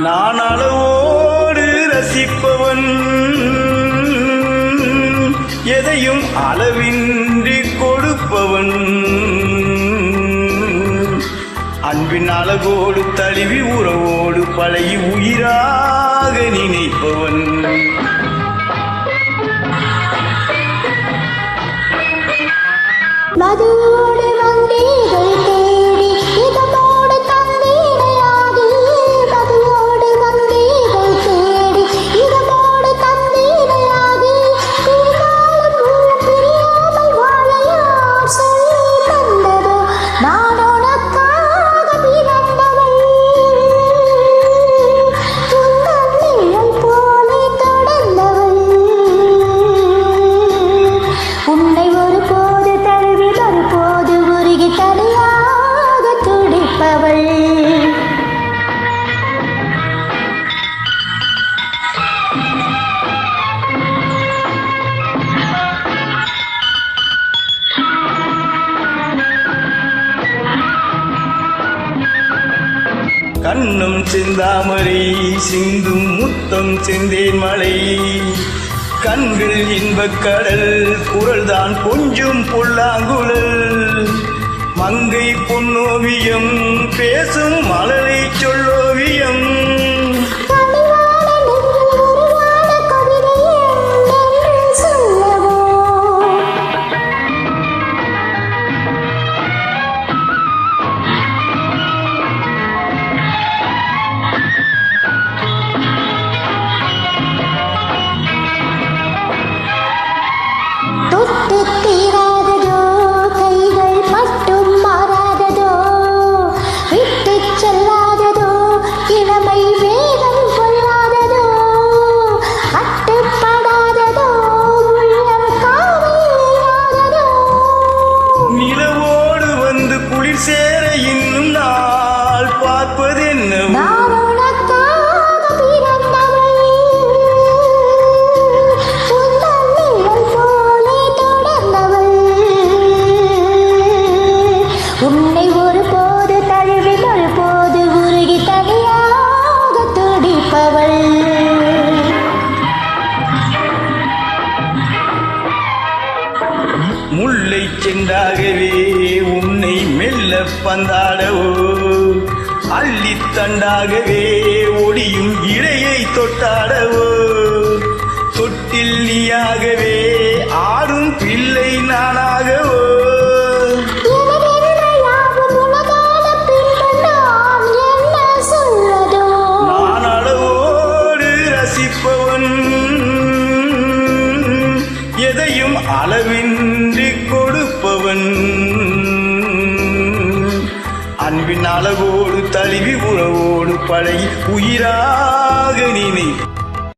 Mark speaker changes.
Speaker 1: நான் அளவோடு ரசிப்பவன், எதையும் அளவின்றி கொடுப்பவன், அன்பின் அழகோடு தழுவி உறவோடு பழகி உயிராக நினைப்பவன்.
Speaker 2: மதுவோடு வந்தீர்கள் தேடி இதமோடு தந்தீரையாகி, மதுவோடு வந்தீர்கள் தேடி இதமோடு தந்தீரையாகி, பிரிந்தாலும் உள்ள பிரியாமல் வாழ யார் சொல்லி தந்ததோ? நான் உனக்காக பிறந்தவள், உந்தன் நிழல் போலே தொடர்ந்தவள், உன்னை ஒரு போது தழுவி மறுபோது உருகி தனியாக துடிப்பவள்.
Speaker 1: கண்ணும் செந்தாமரை சிந்தும் முத்தம் செந்தேன் மலை, கண்கள் இன்பக் கடல் குரல்தான் கொஞ்சும் புல்லாங்குழல், மங்கை பொன்னோவியம் பேசும் மலரை சொல்லோவியம்,
Speaker 2: தொட்டு தீராததோ கைகள் மட்டும் மாறாததோ, விட்டு செல்லாததோ இளமை வேகம் கொள்ளாததோ, கட்டுப்படாததோ உள்ளம் காவியாததோ.
Speaker 1: நிலவோடு வந்து குளிர் சேர இன்னும் நாள் பார்ப்பதென்ன?
Speaker 2: நான் உனக்காக பிறந்தவள், உந்தன் நிழல் போலே தொடர்ந்தவள், உன்னை ஒரு போது தழுவி மறுபோது உருகி தனியாக துடிப்பவள்.
Speaker 1: முல்லை செண்டாகவே உன்னை மெல்ல பந்தாடவோ, அள்ளித்தண்டாகவே ஒடியும் இடையை தொட்டாடவோ, தொட்டில் நீயாகவே ஆடும் பிள்ளை நானாகவோ, நான் அளவோடு ரசிப்பவன், எதையும் அளவின்றி கொடுப்பவன், அன்பின் அழகோடு தழுவி உறவோடு பழகி உயிராக நினை